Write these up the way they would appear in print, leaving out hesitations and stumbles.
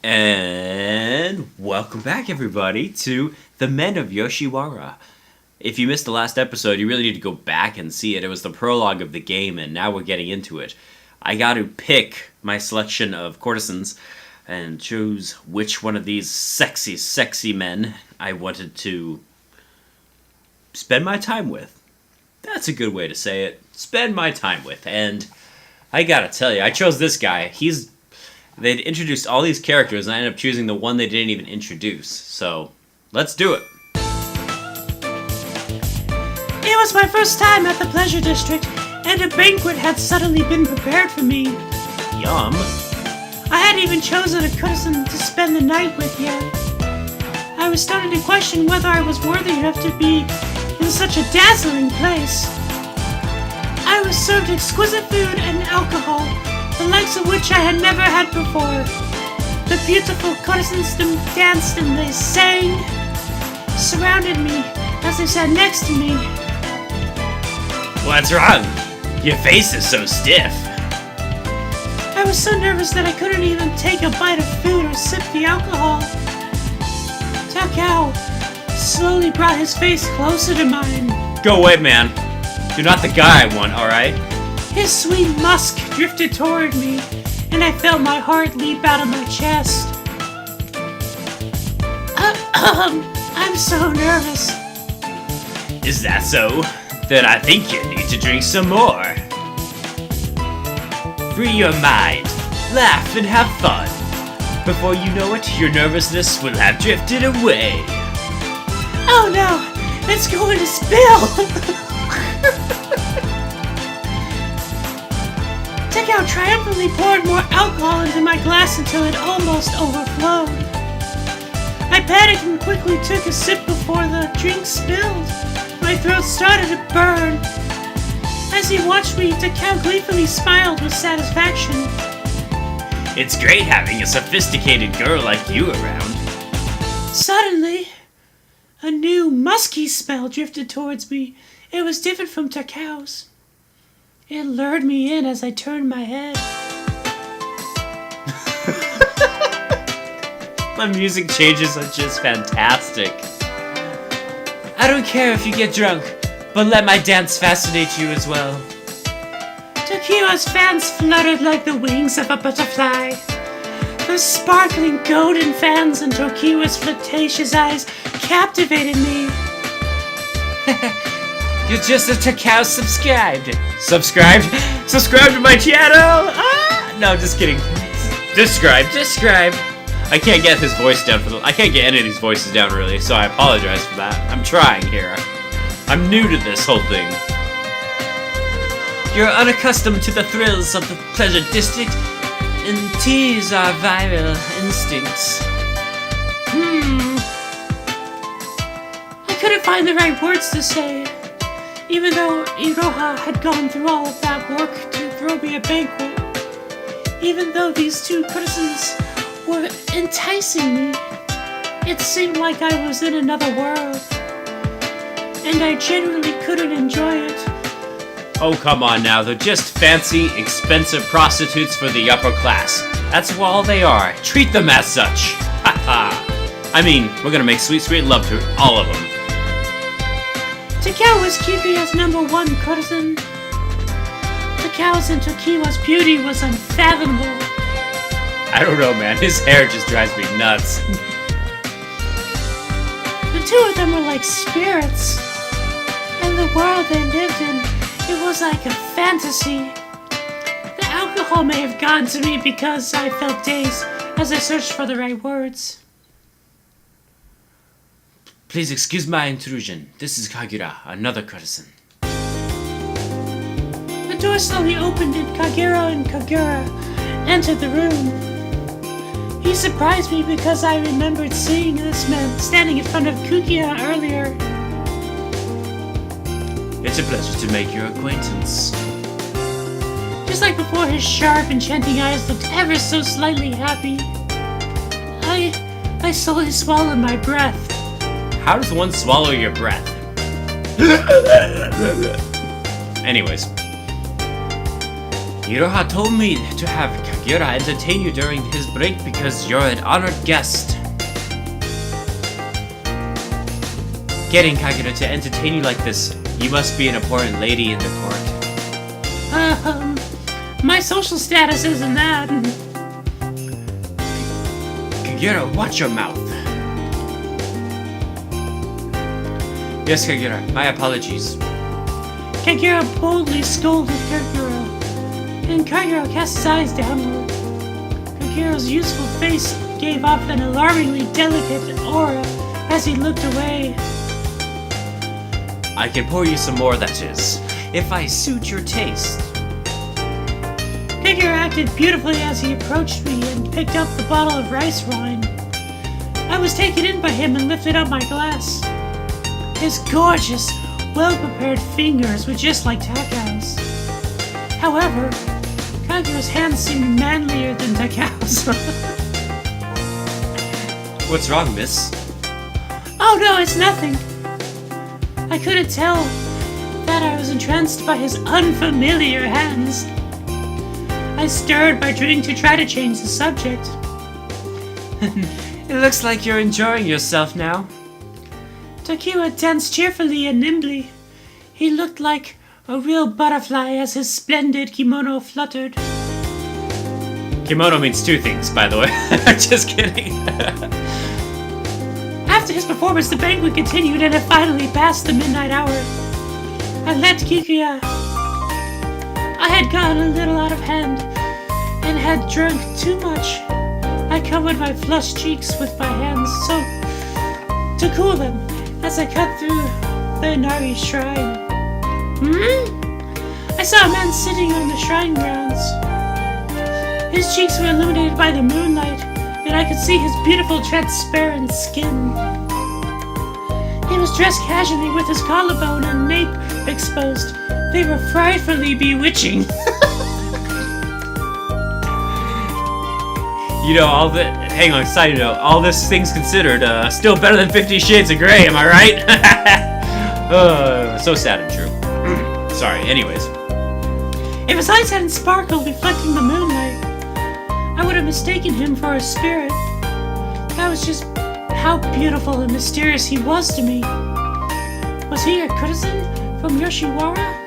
And welcome back, everybody, to The Men of Yoshiwara. If you missed the last episode, you really need to go back and see it. It was the prologue of the game, and now we're getting into it. I got to pick my selection of courtesans and choose which one of these sexy, sexy men I wanted to spend my time with. That's a good way to say it. Spend my time with. And I gotta tell you, I chose this guy. They'd introduced all these characters, and I ended up choosing the one they didn't even introduce. So, let's do it. It was my first time at the Pleasure District, and a banquet had suddenly been prepared for me. Yum. I hadn't even chosen a courtesan to spend the night with yet. I was starting to question whether I was worthy enough to be in such a dazzling place. I was served exquisite food and alcohol, the likes of which I had never had before. The beautiful courtesans danced and they sang, surrounded me as they sat next to me. What's wrong? Your face is so stiff. I was so nervous that I couldn't even take a bite of food or sip the alcohol. Takao slowly brought his face closer to mine. Go away, man. You're not the guy I want, alright? His sweet musk drifted toward me, and I felt my heart leap out of my chest. I'm so nervous. Is that so? Then I think you need to drink some more. Free your mind, laugh and have fun. Before you know it, your nervousness will have drifted away. Oh no, it's going to spill! Takao triumphantly poured more alcohol into my glass until it almost overflowed. I panicked and quickly took a sip before the drink spilled. My throat started to burn. As he watched me, Takao gleefully smiled with satisfaction. It's great having a sophisticated girl like you around. Suddenly, a new musky smell drifted towards me. It was different from Takao's. It lured me in as I turned my head. The music changes are just fantastic. I don't care if you get drunk, but let my dance fascinate you as well. Tokiwa's fans fluttered like the wings of a butterfly. The sparkling golden fans and Tokiwa's flirtatious eyes captivated me. You're just a Takao subscribed. Subscribed to my channel! Ah! No, just kidding. Describe. I can't get his voice down I can't get any of these voices down really, so I apologize for that. I'm trying here. I'm new to this whole thing. You're unaccustomed to the thrills of the Pleasure District, and tease our viral instincts. I couldn't find the right words to say. Even though Iroha had gone through all of that work to throw me a banquet, even though these two courtesans were enticing me, it seemed like I was in another world, and I genuinely couldn't enjoy it. Oh, come on now, they're just fancy, expensive prostitutes for the upper class. That's all they are. Treat them as such. Ha ha. I mean, we're gonna make sweet, sweet love to all of them. Takao was keeping as #1 courtesan. Takao's and Tokiwa's beauty was unfathomable. I don't know, man. His hair just drives me nuts. The two of them were like spirits. And the world they lived in, it was like a fantasy. The alcohol may have gotten to me because I felt dazed as I searched for the right words. Please excuse my intrusion. This is Kagura, another courtesan. The door slowly opened and Kagura and Kagura entered the room. He surprised me because I remembered seeing this man standing in front of Kukia earlier. It's a pleasure to make your acquaintance. Just like before, his sharp, enchanting eyes looked ever so slightly happy. I slowly swallowed my breath. How does one swallow your breath? Anyways. Iroha told me to have Kagura entertain you during his break because you're an honored guest. Getting Kagura to entertain you like this, you must be an important lady in the court. My social status isn't that. Kagura, watch your mouth. Yes, Kagura, my apologies. Kagura boldly scolded Kagura, and Kagura cast his eyes downward. Kagura's youthful face gave off an alarmingly delicate aura as he looked away. I can pour you some more, that is, if I suit your taste. Kagura acted beautifully as he approached me and picked up the bottle of rice wine. I was taken in by him and lifted up my glass. His gorgeous, well-prepared fingers were just like Takau's. However, Kagura's hands seemed manlier than Takau's. What's wrong, miss? Oh no, it's nothing. I couldn't tell that I was entranced by his unfamiliar hands. I stirred my drink to try to change the subject. It looks like you're enjoying yourself now. Takua danced cheerfully and nimbly. He looked like a real butterfly as his splendid kimono fluttered. Kimono means two things, by the way. Just kidding. After his performance, the banquet continued and it finally passed the midnight hour. I left Kikia. I had gotten a little out of hand and had drunk too much. I covered my flushed cheeks with my hands to cool them as I cut through the Inari shrine. I saw a man sitting on the shrine grounds. His cheeks were illuminated by the moonlight, and I could see his beautiful transparent skin. He was dressed casually with his collarbone and nape exposed. They were frightfully bewitching. You know, hang on, side note, all this things considered, still better than 50 Shades of Grey, am I right? So sad and true. Sorry, anyways. If his eyes hadn't sparkled reflecting the moonlight, I would have mistaken him for a spirit. That was just how beautiful and mysterious he was to me. Was he a courtesan from Yoshiwara?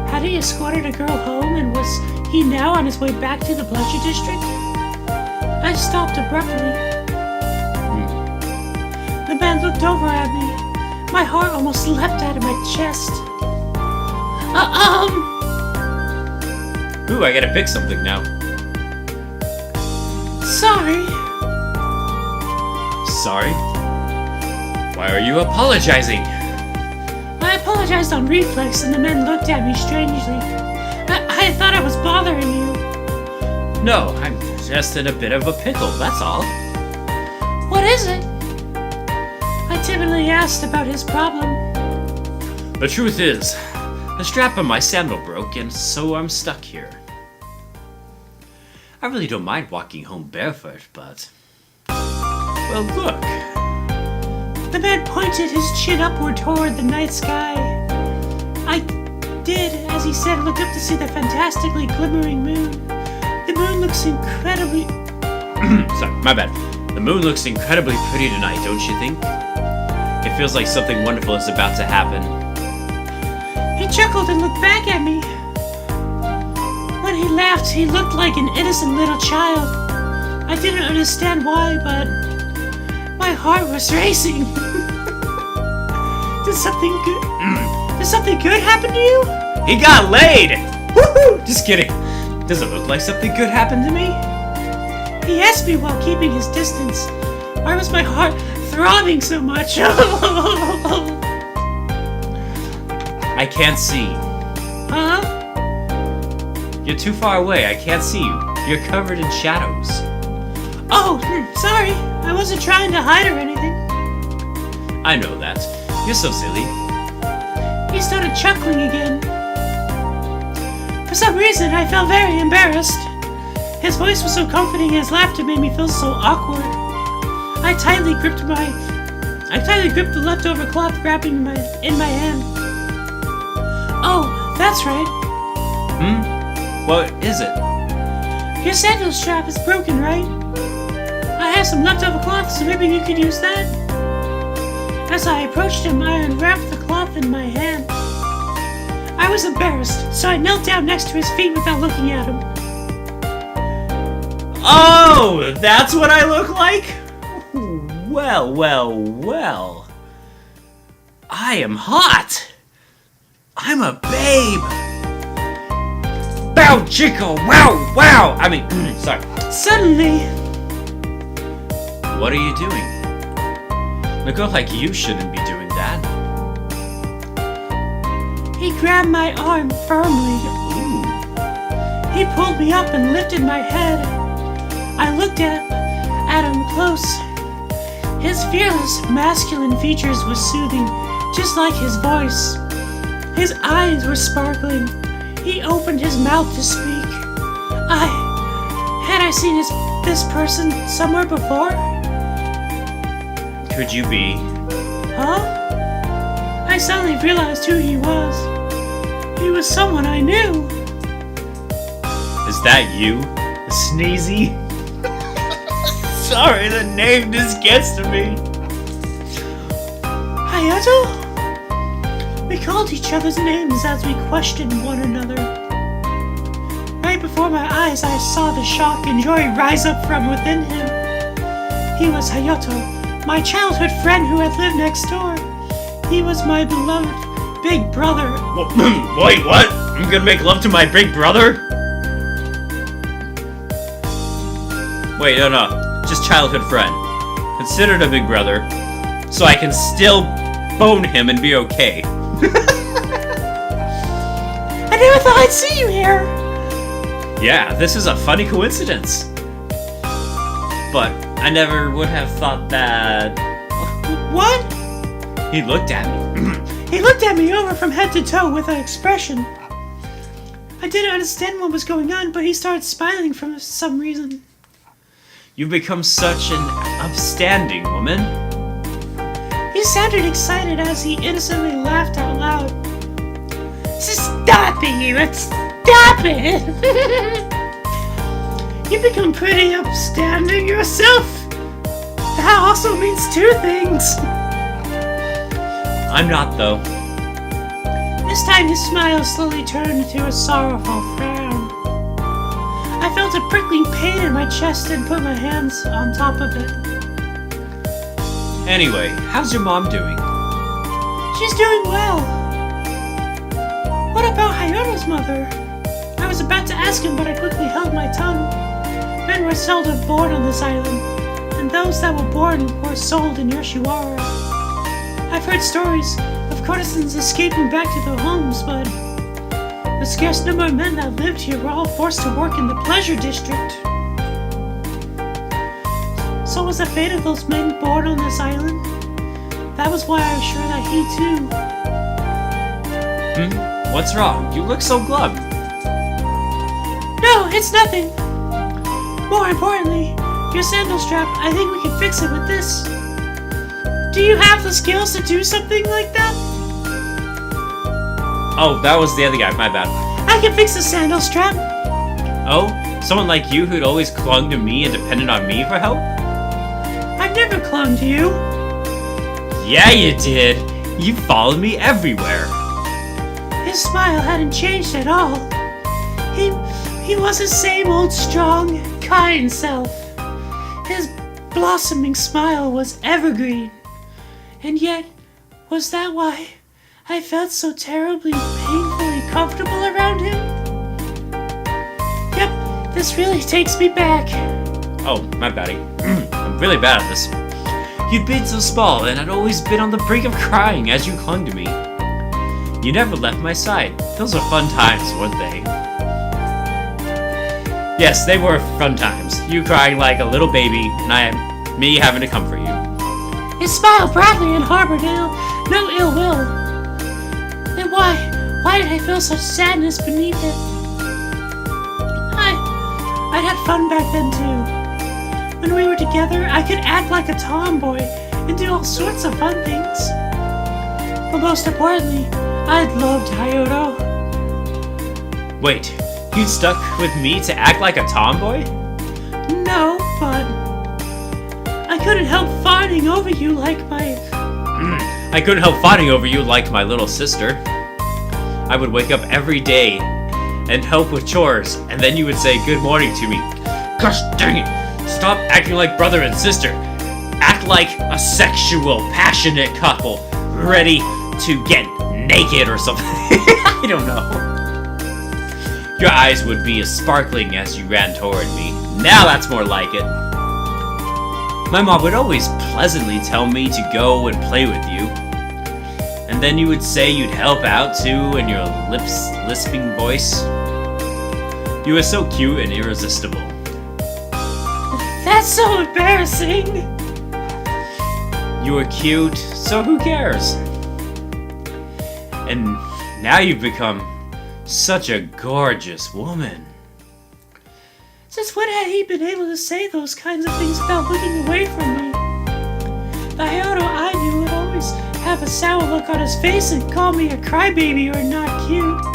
Had he escorted a girl home, and was he now on his way back to the pleasure district? I stopped abruptly. The man looked over at me. My heart almost leapt out of my chest. Ooh, I gotta pick something now. Sorry. Sorry? Why are you apologizing? I apologized on reflex and the men looked at me strangely. I thought I was bothering you. No, I'm just in a bit of a pickle, that's all. What is it? I timidly asked about his problem. The truth is, the strap on my sandal broke, and so I'm stuck here. I really don't mind walking home barefoot, but... well, look. The man pointed his chin upward toward the night sky. I did, as he said, look up to see the fantastically glimmering moon. The moon looks incredibly... Sorry, my bad. The moon looks incredibly pretty tonight, don't you think? It feels like something wonderful is about to happen. He chuckled and looked back at me. When he laughed, he looked like an innocent little child. I didn't understand why, but my heart was racing. Did something good happen to you? He got laid! Woohoo! Just kidding. Does it look like something good happened to me? He asked me while keeping his distance. Why was my heart throbbing so much? I can't see. Huh? You're too far away, I can't see you. You're covered in shadows. Oh, sorry. I wasn't trying to hide or anything. I know that. You're so silly. He started chuckling again. For some reason, I felt very embarrassed. His voice was so comforting, his laughter made me feel so awkward. I tightly gripped the leftover cloth wrapping in my hand. Oh, that's right. What is it? Your sandal strap is broken, right? I have some leftover cloth, so maybe you could use that? As I approached him, I unwrapped the cloth in my hand. I was embarrassed, so I knelt down next to his feet without looking at him. Oh, that's what I look like? Well. I am hot. I'm a babe. Bow chicka, wow. I mean, sorry. Suddenly... What are you doing? A girl like you shouldn't be doing that. He grabbed my arm firmly. Ooh. He pulled me up and lifted my head. I looked at him close. His fearless, masculine features were soothing, just like his voice. His eyes were sparkling. He opened his mouth to speak. Had I seen this person somewhere before? Could you be? Huh? I suddenly realized who he was. He was someone I knew. Is that you, Sneezy? Sorry, the name just gets to me. Hayato? We called each other's names as we questioned one another. Right before my eyes, I saw the shock and joy rise up from within him. He was Hayato, my childhood friend who had lived next door. He was my beloved big brother. Wait, what? I'm gonna make love to my big brother? Wait, no. Just childhood friend. Considered a big brother, so I can still bone him and be okay. I never thought I'd see you here. Yeah, this is a funny coincidence. But I never would have thought that... What? He looked at me. He looked at me over from head to toe with an expression. I didn't understand what was going on, but he started smiling for some reason. You've become such an upstanding woman. He sounded excited as he innocently laughed out loud. Stop it, you! Stop it! You become pretty upstanding yourself. That also means two things. I'm not, though. This time his smile slowly turned into a sorrowful frown. I felt a prickling pain in my chest and put my hands on top of it. Anyway, how's your mom doing? She's doing well. What about Hayato's mother? I was about to ask him, but I quickly held my tongue. Men were seldom born on this island, and those that were born were sold in Yoshiwara. I've heard stories of courtesans escaping back to their homes, but the scarce number of men that lived here were all forced to work in the pleasure district. So was the fate of those men born on this island? That was why I was sure that he too. What's wrong? You look so glum. No, it's nothing. More importantly, your sandal strap, I think we can fix it with this. Do you have the skills to do something like that? Oh, that was the other guy, my bad. I can fix the sandal strap. Oh? Someone like you who'd always clung to me and depended on me for help? I've never clung to you. Yeah, you did. You followed me everywhere. His smile hadn't changed at all. He was the same old strong, kind self. His blossoming smile was evergreen. And yet, was that why I felt so terribly, painfully comfortable around him? Yep, this really takes me back. Oh, my baddie. I'm really bad at this. You'd been so small, and I'd always been on the brink of crying as you clung to me. You never left my side. Those were fun times, weren't they? Yes, they were fun times. You crying like a little baby, and me having to comfort you. He smiled broadly and harbored no ill will. Then why did I feel such sadness beneath it? I'd had fun back then too. When we were together, I could act like a tomboy and do all sorts of fun things. But most importantly, I'd loved Hayato. Wait, You stuck with me to act like a tomboy? No, but I couldn't help fawning over you like my... I couldn't help fawning over you like my little sister. I would wake up every day and help with chores, and then you would say good morning to me. Gosh dang it! Stop acting like brother and sister. Act like a sexual, passionate couple, ready to get naked or something. I don't know. Your eyes would be sparkling as you ran toward me. Now that's more like it. My mom would always pleasantly tell me to go and play with you. And then you would say you'd help out too in your lisping voice. You were so cute and irresistible. That's so embarrassing! You were cute, so who cares? And now you've become such a gorgeous woman. Since when had he been able to say those kinds of things without looking away from me? The Hayato I knew would always have a sour look on his face and call me a crybaby or not cute.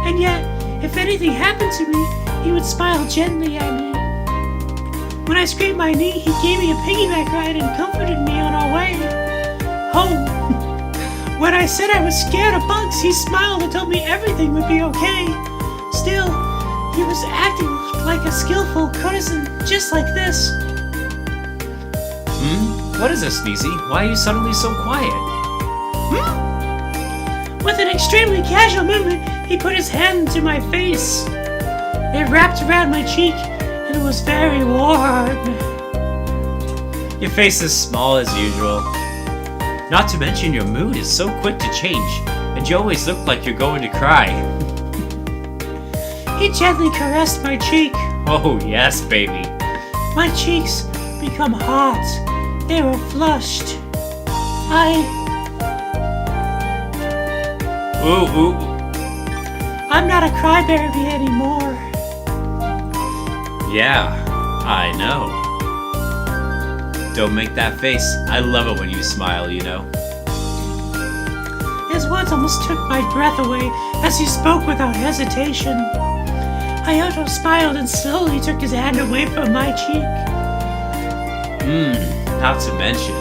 And yet, if anything happened to me, he would smile gently at me. When I scraped my knee, he gave me a piggyback ride and comforted me on our way home. When I said I was scared of bugs, he smiled and told me everything would be okay. Still, he was acting like a skillful courtesan, just like this. What is this, Sneezy? Why are you suddenly so quiet? With an extremely casual movement, he put his hand into my face. It wrapped around my cheek, and it was very warm. Your face is small as usual. Not to mention your mood is so quick to change, and you always look like you're going to cry. He gently caressed my cheek. Oh yes, baby. My cheeks become hot. They were flushed. Ooh. I'm not a crybaby anymore. Yeah, I know. Don't make that face. I love it when you smile, you know. His words almost took my breath away as he spoke without hesitation. Hayato smiled and slowly took his hand away from my cheek. Not to mention.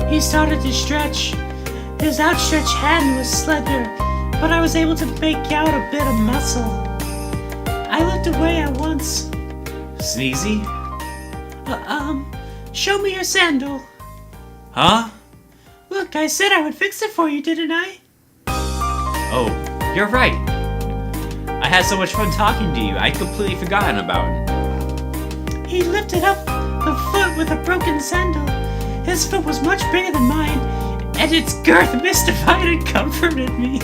He started to stretch. His outstretched hand was slender, but I was able to make out a bit of muscle. I looked away at once. Sneezy? Show me your sandal. Huh? Look, I said I would fix it for you, didn't I? Oh, you're right. I had so much fun talking to you, I'd completely forgotten about it. He lifted up the foot with a broken sandal. His foot was much bigger than mine, and its girth mystified and comforted me.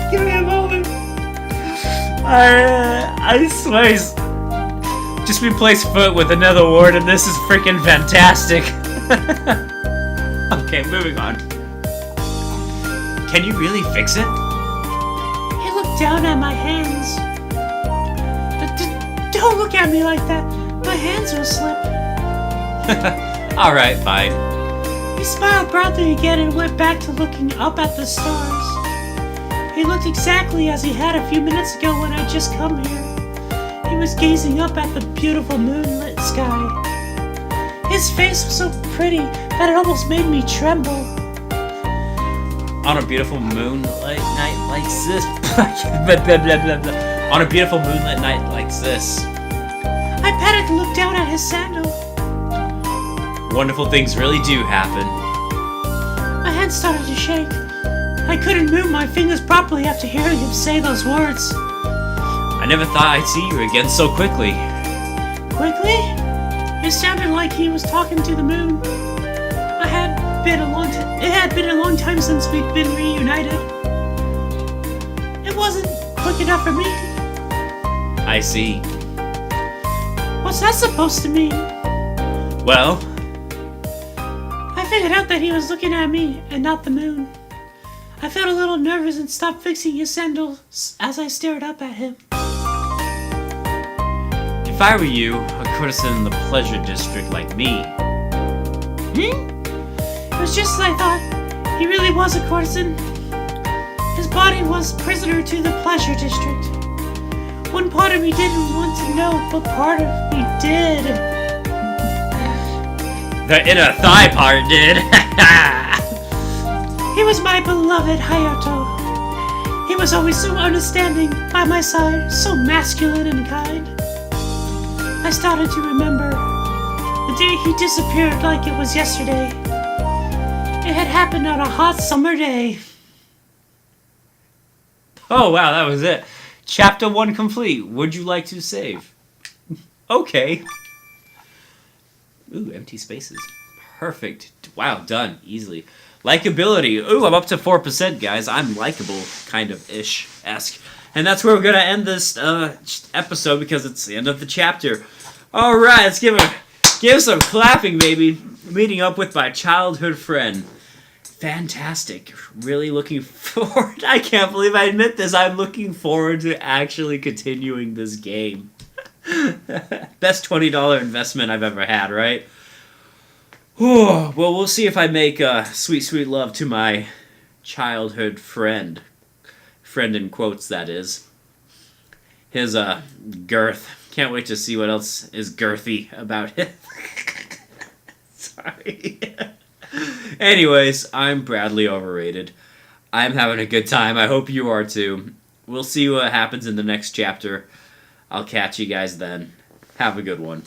Give me a moment. I swear, just replace foot with another word and this is freaking fantastic. Okay, moving on. Can you really fix it? He looked down at my hands. Don't look at me like that. My hands will slip. Alright, fine. He smiled broadly again and went back to looking up at the stars. He looked exactly as he had a few minutes ago when I'd just come here. He was gazing up at the beautiful moonlit sky. His face was so pretty that it almost made me tremble. On a beautiful moonlight night like this. On a beautiful moonlit night like this. I patted and looked down at his sandal. Wonderful things really do happen. My hand started to shake. I couldn't move my fingers properly after hearing him say those words. I never thought I'd see you again so quickly. Quickly? It sounded like he was talking to the moon. It had been a long time since we'd been reunited. It wasn't quick enough for me. I see. What's that supposed to mean? Well, I figured out that he was looking at me and not the moon. I felt a little nervous and stopped fixing his sandals as I stared up at him. if I were you, a courtesan in the pleasure district like me. It was just as I thought. He really was a courtesan. His body was prisoner to the pleasure district. One part of me didn't want to know, but part of me did. The inner thigh part did. He was my beloved Hayato. He was always so understanding by my side, so masculine and kind. I started to remember the day he disappeared like it was yesterday. It had happened on a hot summer day. Oh wow, that was it. Chapter 1 complete. Would you like to save? Okay. Ooh, empty spaces. Perfect. Wow, done. Easily. Likeability. Ooh, I'm up to 4%, guys. I'm likable, kind of ish-esque. And that's where we're going to end this episode because it's the end of the chapter. Alright, let's give some clapping, baby. Meeting up with my childhood friend. Fantastic. Really looking forward. I can't believe I admit this. I'm looking forward to actually continuing this game. Best $20 investment I've ever had, right? Well, we'll see if I make sweet, sweet love to my childhood friend. Friend in quotes, that is. His girth. Can't wait to see what else is girthy about it. Sorry. Anyways, I'm Bradley Overrated. I'm having a good time. I hope you are too. We'll see what happens in the next chapter. I'll catch you guys then. Have a good one.